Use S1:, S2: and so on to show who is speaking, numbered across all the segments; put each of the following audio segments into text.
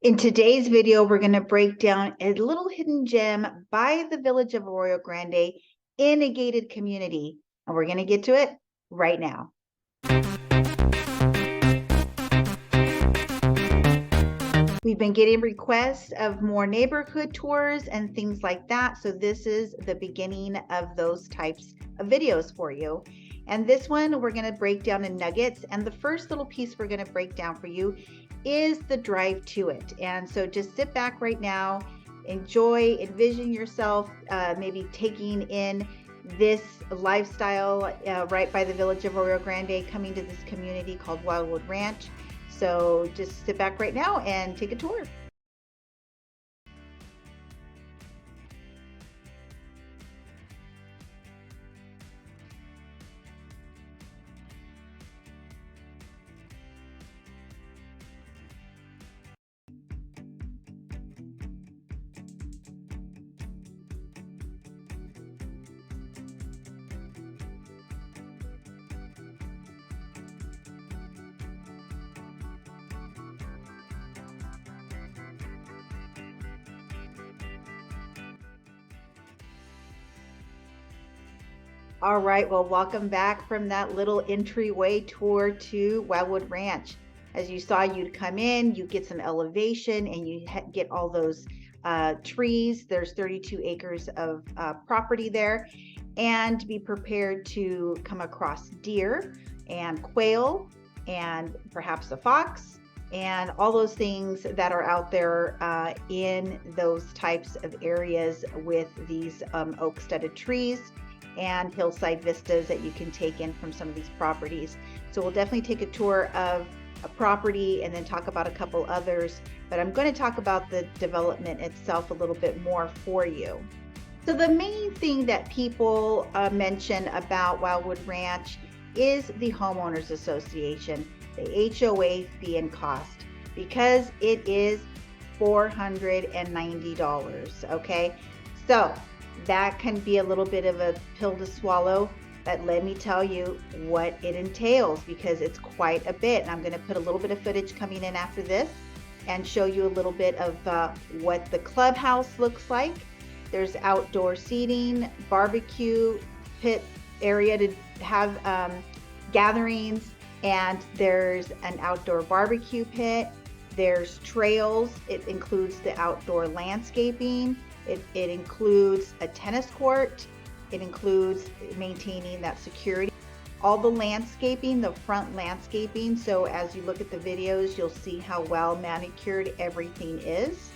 S1: In today's video, we're going to break down a little hidden gem by the Village of Arroyo Grande in a gated community, and we're going to get to it right now. We've been getting requests of more neighborhood tours and things like that, so this is the beginning of those types of videos for you. And this one, we're going to break down in nuggets, and the first little piece we're going to break down for you is the drive to it. And so just sit back right now, enjoy, envision yourself maybe taking in this lifestyle right by the Village of Arroyo Grande, coming to this community called Wildwood Ranch. So just sit back right now and take a tour. All right, well, welcome back from that little entryway tour to Wildwood Ranch. As you saw, you'd come in, you get some elevation, and you get all those trees. There's 32 acres of property there, and be prepared to come across deer and quail and perhaps a fox and all those things that are out there in those types of areas with these oak studded trees and hillside vistas that you can take in from some of these properties. So we'll definitely take a tour of a property and then talk about a couple others, but I'm going to talk about the development itself a little bit more for you. So the main thing that people mention about Wildwood Ranch is the Homeowners Association, the HOA fee and cost, because it is $490, okay? So that can be a little bit of a pill to swallow, but let me tell you what it entails, because it's quite a bit. And I'm going to put a little bit of footage coming in after this and show you a little bit of what the clubhouse looks like. There's outdoor seating, barbecue pit area to have gatherings, and there's an outdoor barbecue pit. There's trails. It includes the outdoor landscaping. It includes a tennis court. It includes maintaining that security. All the landscaping, the front landscaping. So as you look at the videos, you'll see how well manicured everything is.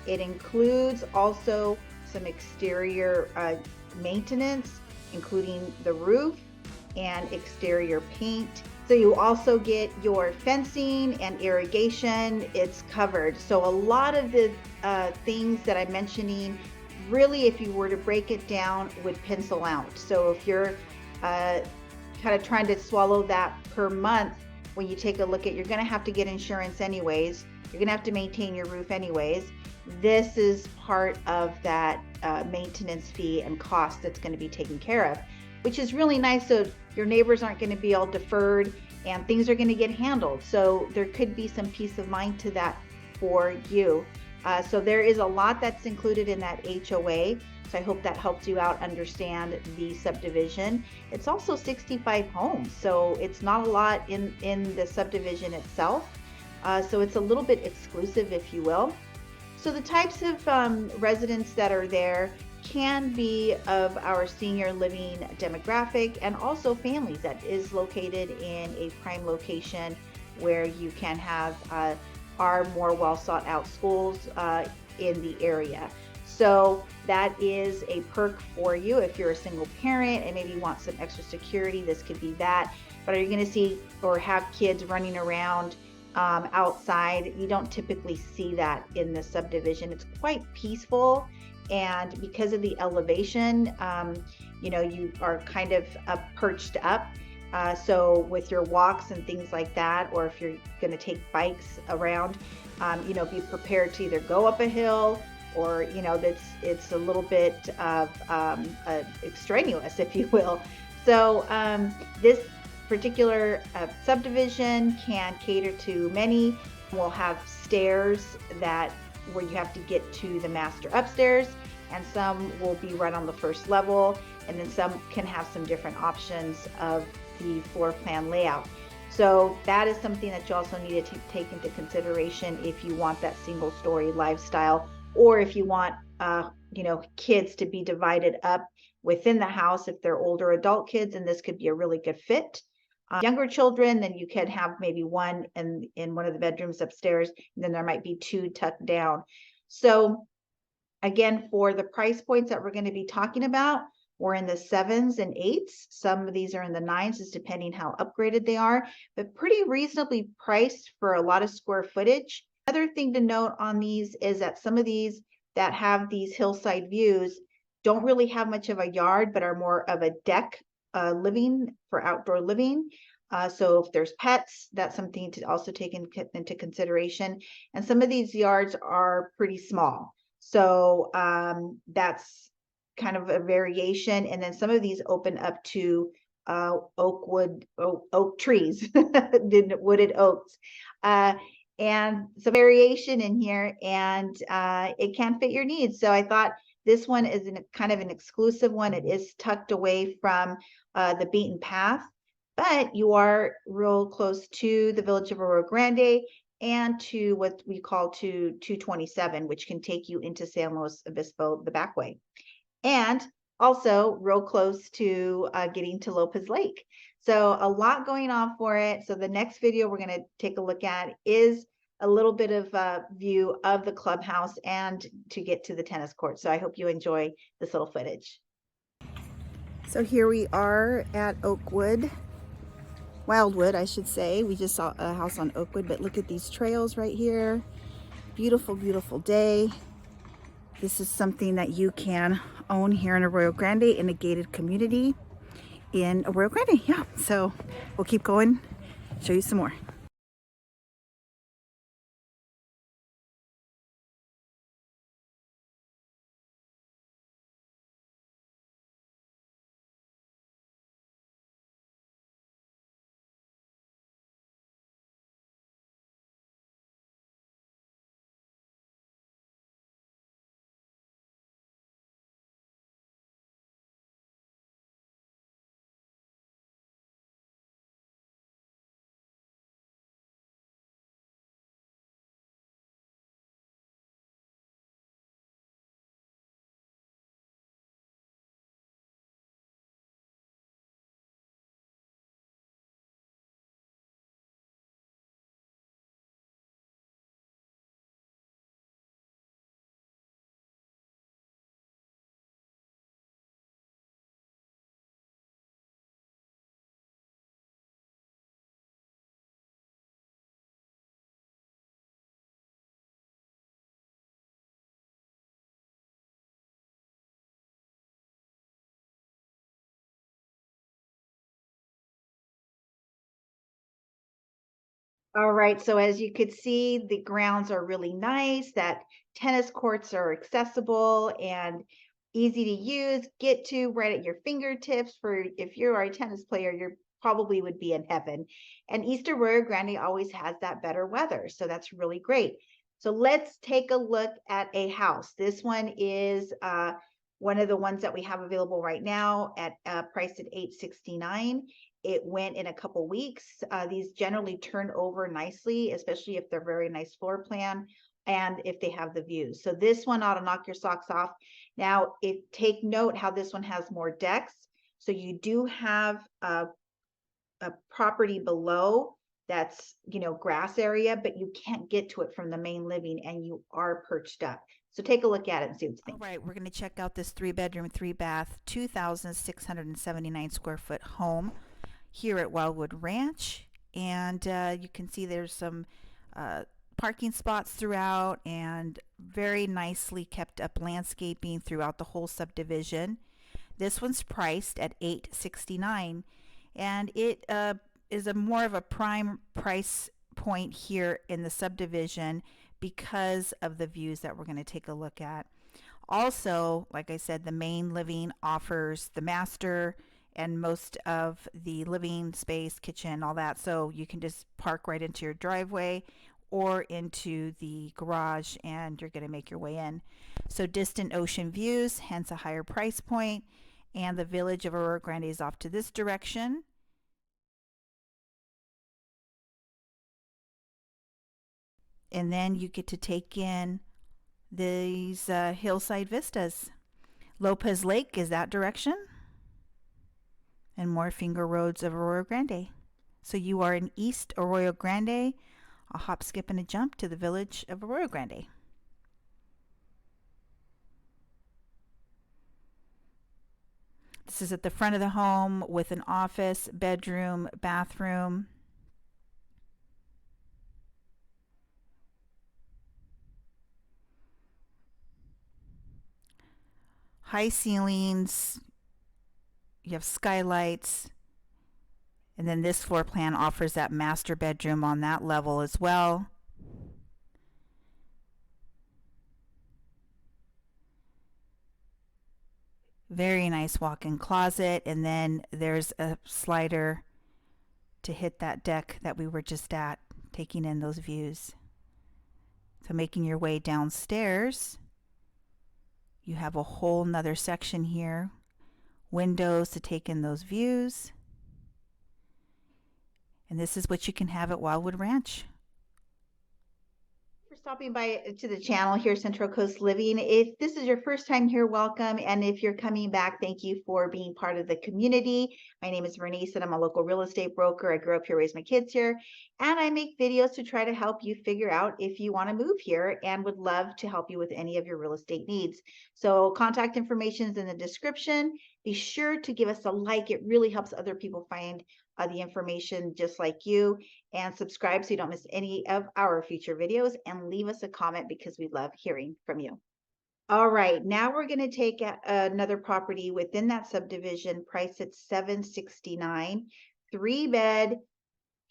S1: It includes also some exterior maintenance, including the roof and exterior paint. So you also get your fencing and irrigation. It's covered. So a lot of the things that I'm mentioning, really, if you were to break it down, would pencil out. So if you're kind of trying to swallow that per month, when you take a look at, you're going to have to get insurance anyways. You're going to have to maintain your roof anyways. This is part of that maintenance fee and cost that's going to be taken care of, which is really nice. So your neighbors aren't going to be all deferred and things are going to get handled. So there could be some peace of mind to that for you. So there is a lot that's included in that HOA. So I hope that helps you out understand the subdivision. It's also 65 homes, so it's not a lot in the subdivision itself. So it's a little bit exclusive, if you will. So the types of residents that are there can be of our senior living demographic, and also families. That is located in a prime location where you can have our more well sought out schools in the area. So that is a perk for you if you're a single parent and maybe want some extra security. This could be that. But are you going to see or have kids running around outside? You don't typically see that in the subdivision. It's quite peaceful, and because of the elevation, you are kind of perched up. So with your walks and things like that, or if you're going to take bikes around, be prepared to either go up a hill or, it's a little bit of extraneous, if you will. So this particular subdivision can cater to many. We'll have stairs that where you have to get to the master upstairs, and some will be right on the first level, and then some can have some different options of the floor plan layout. So that is something that you also need to take into consideration if you want that single story lifestyle, or if you want kids to be divided up within the house. If they're older adult kids, and this could be a really good fit. Younger children, then you could have maybe one in one of the bedrooms upstairs, and then there might be two tucked down. So again, for the price points that we're going to be talking about, we're in the 7s and 8s. Some of these are in the 9s, is depending how upgraded they are, but pretty reasonably priced for a lot of square footage. Another thing to note on these is that some of these that have these hillside views don't really have much of a yard, but are more of a deck living for outdoor living. So if there's pets, that's something to also take into consideration. And some of these yards are pretty small. So that's kind of a variation. And then some of these open up to oak trees, wooded oaks. And some variation in here, and it can fit your needs. So I thought this one is kind of an exclusive one. It is tucked away from the beaten path, but you are real close to the Village of Arroyo Grande and to what we call 227, which can take you into San Luis Obispo the back way. And also real close to getting to Lopez Lake. So a lot going on for it. So the next video we're going to take a look at is a little bit of a view of the clubhouse and to get to the tennis court. So I hope you enjoy this little footage. So here we are at Wildwood, I should say. We just saw a house on Oakwood, but look at these trails right here. Beautiful, beautiful day. This is something that you can own here in Arroyo Grande in a gated community in Arroyo Grande. Yeah, so we'll keep going, show you some more. All right, so as you could see, the grounds are really nice. That tennis courts are accessible and easy to use, get to right at your fingertips. For if you're a tennis player, you probably would be in heaven. And East Arroyo Grande always has that better weather, so that's really great. So let's take a look at a house. This one is one of the ones that we have available right now at priced at $869. It went in a couple weeks. These generally turn over nicely, especially if they're very nice floor plan and if they have the views. So this one ought to knock your socks off. Now, take note how this one has more decks. So you do have a property below that's, grass area, but you can't get to it from the main living, and you are perched up. So take a look at it and see what you think. All right, we're going to check out this 3-bedroom, 3-bath, 2,679 square foot home here at Wildwood Ranch. And you can see there's some parking spots throughout and very nicely kept up landscaping throughout the whole subdivision. This one's priced at $869, and it is a more of a prime price point here in the subdivision because of the views that we're going to take a look at. Also, like I said, the main living offers the master and most of the living space, kitchen, all that. So you can just park right into your driveway,
S2: or into the garage, and you're going to make your way in. So distant ocean views, hence a higher price point, and the Village of Arroyo Grande is off to this direction. And then you get to take in these hillside vistas. Lopez Lake is that direction, and more finger roads of Arroyo Grande. So you are in East Arroyo Grande, a hop, skip, and a jump to the Village of Arroyo Grande. This is at the front of the home with an office, bedroom, bathroom. High ceilings, you have skylights, and then this floor plan offers that master bedroom on that level as well. Very nice walk-in closet, and then there's a slider to hit that deck that we were just at, taking in those views. So making your way downstairs, you have a whole nother section here, windows to take in those views. And this is what you can have at Wildwood Ranch.
S1: For stopping by to the channel here, Central Coast Living. If this is your first time here, welcome. And if you're coming back, thank you for being part of the community. My name is Verenice and I'm a local real estate broker. I grew up here, raised my kids here, and I make videos to try to help you figure out if you want to move here, and would love to help you with any of your real estate needs. So contact information is in the description. Be sure to give us a like. It really helps other people find the information just like you, and subscribe so you don't miss any of our future videos, and leave us a comment because we love hearing from you. All right, now we're going to take another property within that subdivision, priced at $769, 3-bed,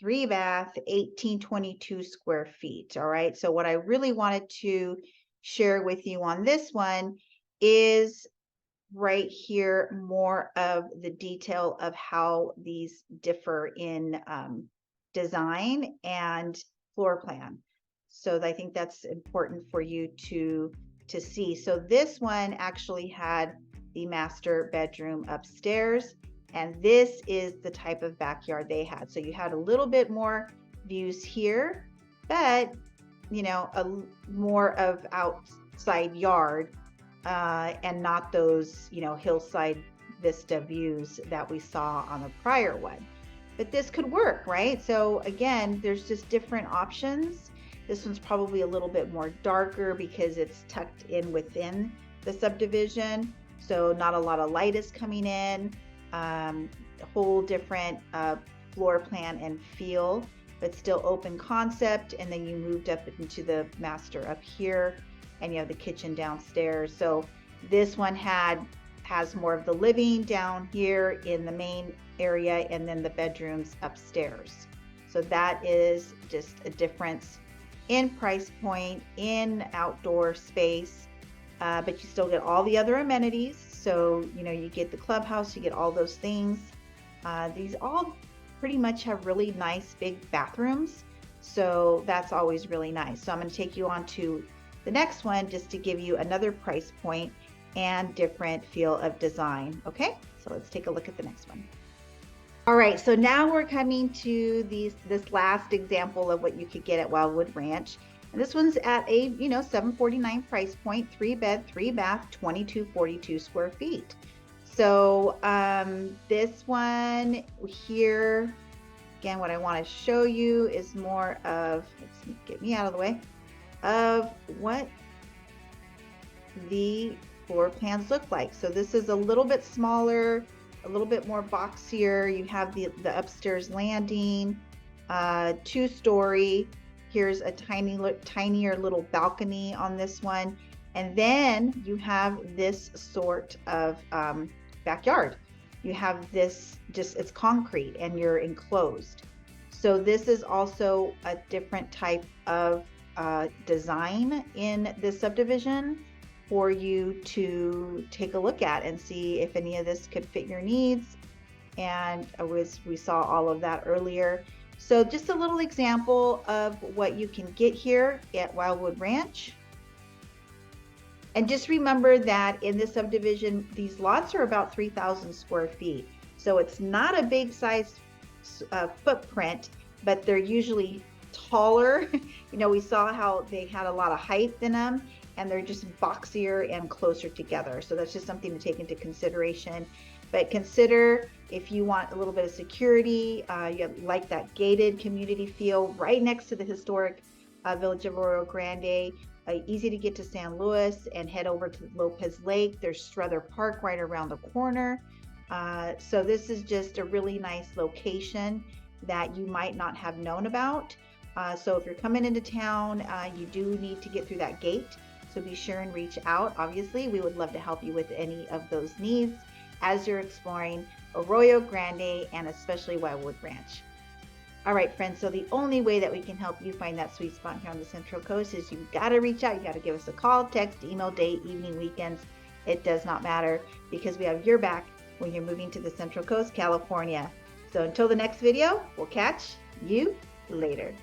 S1: 3-bath, 1822 square feet. All right, so what I really wanted to share with you on this one is right here more of the detail of how these differ in design and floor plan. So I think that's important for you to see. So this one actually had the master bedroom upstairs, and this is the type of backyard they had. So you had a little bit more views here, but you know, more of outside yard, and not those, you know, hillside vista views that we saw on the prior one. But this could work, right? So again, there's just different options. This one's probably a little bit more darker because it's tucked in within the subdivision, so not a lot of light is coming in. A whole different floor plan and feel, but still open concept. And then you moved up into the master up here, and you have the kitchen downstairs. So this one has more of the living down here in the main area, and then the bedrooms upstairs. So that is just a difference in price point, in outdoor space, but you still get all the other amenities. So, you know, you get the clubhouse, you get all those things. These all pretty much have really nice big bathrooms. So that's always really nice. So I'm going to take you on to the next one just to give you another price point and different feel of design. Okay, so let's take a look at the next one. All right, so now we're coming to this last example of what you could get at Wildwood Ranch. And this one's at a, you know, $749 price point, 3-bed, 3-bath, 2242 square feet. So this one here, again, what I want to show you is more of, let's get me out of the way, of what the floor plans look like. So this is a little bit smaller, a little bit more boxier. You have the upstairs landing, 2-story. Here's a tinier little balcony on this one. And then you have this sort of backyard. You have this, just it's concrete and you're enclosed. So this is also a different type of design in this subdivision for you to take a look at and see if any of this could fit your needs. And we saw all of that earlier. So just a little example of what you can get here at Wildwood Ranch. And just remember that in this subdivision, these lots are about 3,000 square feet. So it's not a big size footprint, but they're usually taller. You know, we saw how they had a lot of height in them, and they're just boxier and closer together. So that's just something to take into consideration. But consider if you want a little bit of security, you like that gated community feel right next to the historic Village of Arroyo Grande. Easy to get to San Luis and head over to Lopez Lake. There's Strother Park right around the corner. So this is just a really nice location that you might not have known about. So if you're coming into town, you do need to get through that gate. So be sure and reach out. Obviously, we would love to help you with any of those needs as you're exploring Arroyo Grande and especially Wildwood Ranch. All right, friends, so the only way that we can help you find that sweet spot here on the Central Coast is you've got to reach out. You got to give us a call, text, email, day, evening, weekends. It does not matter because we have your back when you're moving to the Central Coast, California. So until the next video, we'll catch you later.